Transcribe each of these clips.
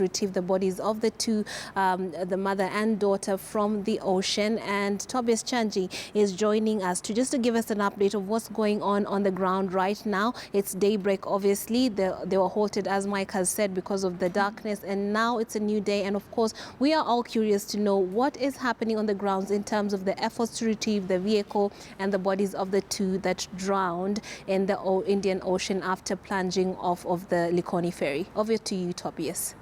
retrieve the bodies of the two, the mother and daughter, from the ocean. And Tobias Chanji is joining us to give us an update of what's going on the ground right now. It's daybreak, obviously. They were halted, as Mike has said, because of the darkness, and now it's a new day. And of course, we are all curious to know what is happening on the grounds in terms of the efforts to retrieve the vehicle and the bodies of the two that drowned in the Indian Ocean after plunging off of the Likoni Ferry. Over to you, Tobias.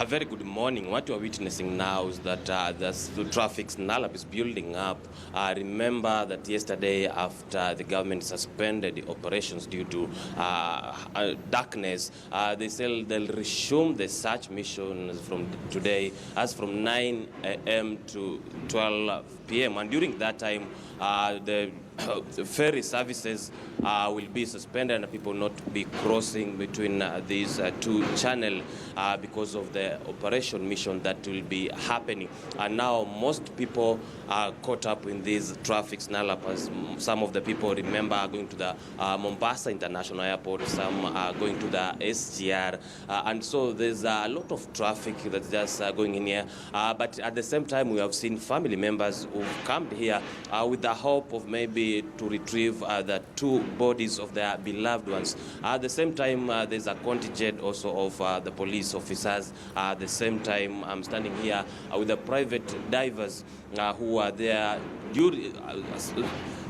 A very good morning. What you are witnessing now is that the traffic snarl is building up. Remember that yesterday, after the government suspended the operations due to darkness, they said they'll resume the search missions from today, as from 9 a.m. to 12 p.m. And during that time, the ferry services will be suspended and people not be crossing between these two channels because of the operation mission that will be happening. And now most people are caught up in these traffic snarl-up, as some of the people, remember, are going to the Mombasa International Airport, some are going to the SGR, and so there's a lot of traffic that's just going in here. But at the same time, we have seen family members who've come here with the hope of maybe to retrieve the two bodies of their beloved ones. At the same time, there's a contingent also of the police officers. At the same time, I'm standing here with the private divers who are there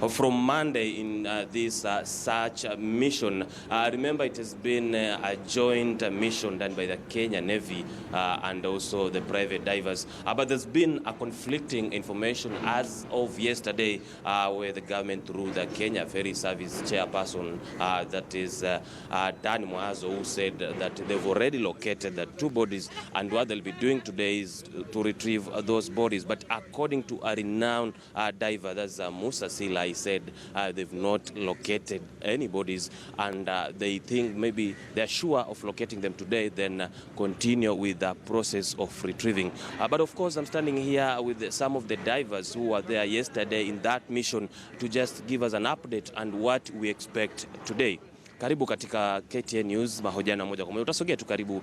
from Monday in this search mission. Remember, it has been a joint mission done by the Kenya Navy and also the private divers. But there's been a conflicting information as of yesterday where the government, through the Kenya Ferry Service chairperson, that is Dan Mwazo, who said that they've already located the two bodies, and what they'll be doing today is to retrieve those bodies. But according to a renowned diver, that's Musa Sila, he said they've not located any bodies, and they think maybe they're sure of locating them today, then continue with the process of retrieving. But of course, I'm standing here with some of the divers who were there yesterday in that mission to just give us an update and what we expect today. Karibu katika KTN News, mahojiano moja kwa moja. Utasogea tu karibu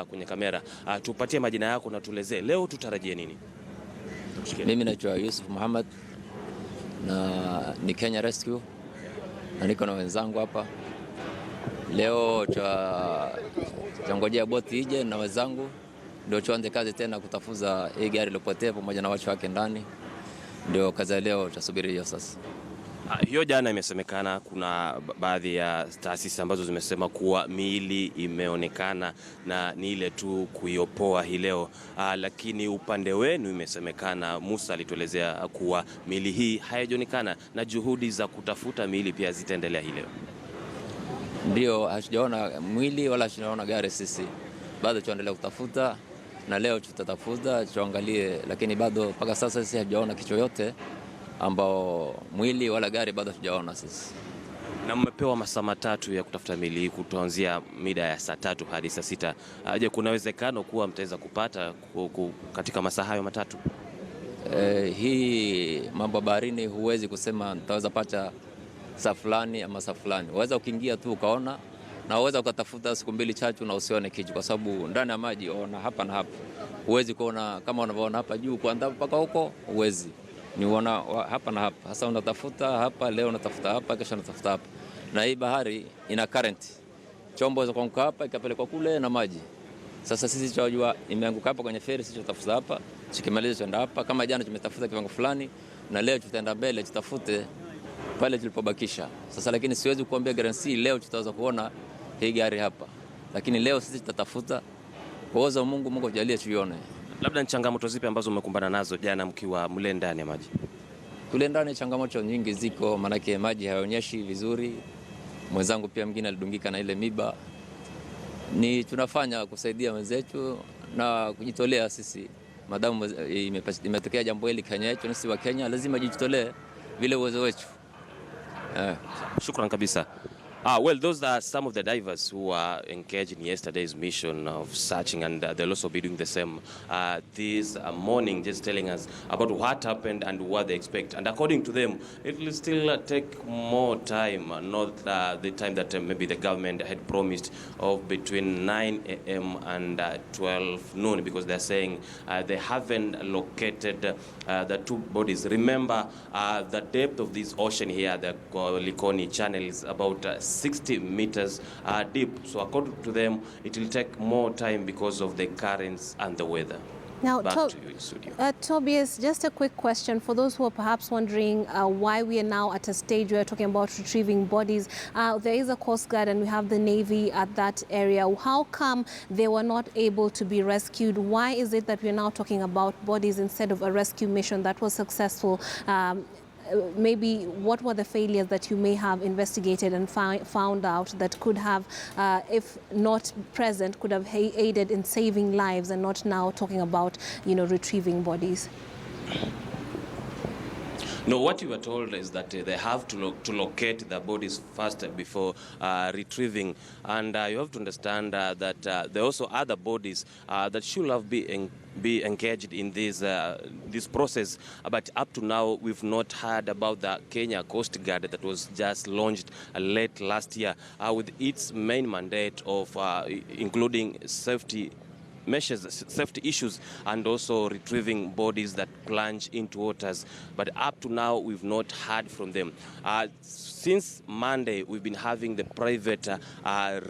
kwenye kamera. Tupatie majina yako na tuelezee leo tutarajie nini? Mimi naitwa Yusuf Muhammad na ni Kenya Rescue na niko na wenzangu hapa. Leo tutangojea boti ije na wenzangu ndio tuanze kazi tena kutafuza hii gari lilopotea pamoja na watu wake ndani. Ndio kazi leo tutasubiri hiyo sasa. Hiyo jana imesemekana kuna baadhi ya taasisi ambazo zimesema kuwa miili imeonekana na ni ile tu kuiopoa hii leo, lakini upande wenu imesemekana, Musa alituelezea kuwa miili hii haijaonekana na juhudi za kutafuta miili pia zitaendelea hii leo. Ndio, hatujaona mwili wala tunaona gari sisi. Bado tuendelea kutafuta na leo tutatafuta tuangalie, lakini bado mpaka sasa sisi hatujaona kitu yote ambao mwili wala gari bado hatujaona sisi. Na mmepewa masaa matatu ya kutafuta miili kuanzia mida ya saa 3 hadi saa 6. Je, kuna uwezekano kuwa mtaweza kupata katika masaa hayo matatu? Hii mambo baharini huwezi kusema nitaweza pata saa fulani ama saa fulani. Waweza ukiingia tu ukaona, na waweza ukatafuta siku 2 3 na usione kitu, kwa sababu ndani ya maji ona hapa na hapa. Huwezi kuona kama unavyoona hapa juu kuanza mpaka huko, huwezi. Ni uona hapa na hapa. Sasa unatafuta hapa leo, unatafuta hapa, kesho unatafuta hapa. Na hii bahari ina current. Chombo za kuanguka hapa ikapelekwa kule na maji. Sasa sisi tunajua imeanguka hapa kwenye ferry, sisi tutafuta hapa, tukimaliza tuenda hapa. Kama jana tumetafuta kiwango fulani na leo tutaenda mbele tutafute pale tulipobakisha. Sasa lakini siwezi kuambia guarantee leo tutaweza kuona hii gari hapa. Lakini leo sisi tutatafuta kwa uwezo wa Mungu, Mungu ajalie tuione. Labda ni changamoto zipi ambazo mmekumbana nazo jana mkiwa mle ndani ya maji? Kule ndani changamoto nyingi ziko, manake maji hayaonyeshi vizuri. Mwenzangu pia mwingine alidungika na ile miba. Ni tunafanya kusaidia wenzetu na kujitolea sisi. Madamu imetokea jambo hili Kenya yetu, na sisi wa Kenya lazima jitolee vile uwezo wetu. Shukrani kabisa. Well, those are some of the divers who were engaged in yesterday's mission of searching, and they'll also be doing the same this morning, just telling us about what happened and what they expect. And according to them, it will still take more time, not the time that maybe the government had promised of between 9 a.m. and 12 noon, because they're saying they haven't located the two bodies. Remember, the depth of this ocean here, the Likoni channel, is about 60 meters deep. So according to them, it will take more time because of the currents and the weather. Now, Back to you in studio. Tobias, just a quick question for those who are perhaps wondering why we are now at a stage where we're talking about retrieving bodies. There is a Coast Guard and we have the Navy at that area. How come they were not able to be rescued? Why is it that we're now talking about bodies instead of a rescue mission that was successful? Maybe what were the failures that you may have investigated and found out that could have, if not present, could have aided in saving lives, and not now talking about, retrieving bodies? No, what you were told is that they have to locate the bodies first before retrieving, and you have to understand that there are also other bodies that should have be engaged in this process, but up to now we've not heard about the Kenya Coast Guard that was just launched late last year with its main mandate of including safety measures, safety issues, and also retrieving bodies that plunge into waters. But up to now, we've not heard from them. Since Monday, we've been having the private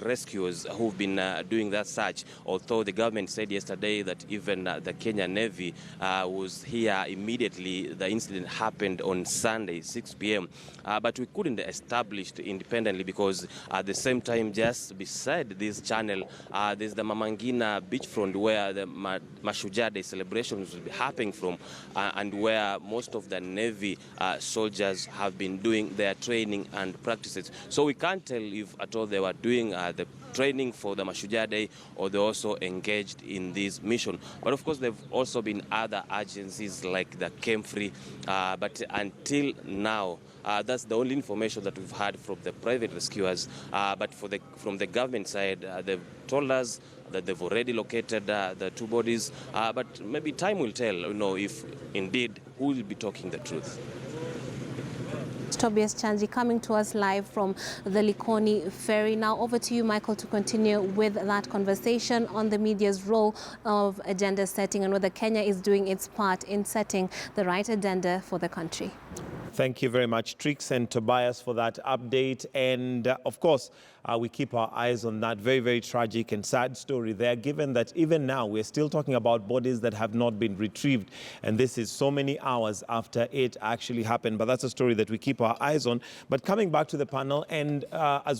rescuers who've been doing that search, although the government said yesterday that even the Kenya Navy was here immediately. The incident happened on Sunday, 6 p.m. But we couldn't establish it independently because at the same time, just beside this channel, there's the Mamangina beachfront where the Mashujaa Day celebrations will be happening from, and where most of the Navy soldiers have been doing their training and practices. So we can't tell if at all they were doing the training for the Mashujaa Day or they also engaged in this mission. But of course, there have also been other agencies like the Kemfree, but until now, that's the only information that we've had from the private rescuers. But from the government side, they've told us that they've already located the two bodies. But maybe time will tell, if indeed who will be talking the truth. Tobias Chanji coming to us live from the Likoni Ferry. Now over to you, Michael, to continue with that conversation on the media's role of agenda setting and whether Kenya is doing its part in setting the right agenda for the country. Thank you very much, Trix and Tobias, for that update. And of course, we keep our eyes on that very, very tragic and sad story there, given that even now we're still talking about bodies that have not been retrieved. And this is so many hours after it actually happened. But that's a story that we keep our eyes on. But coming back to the panel, and as we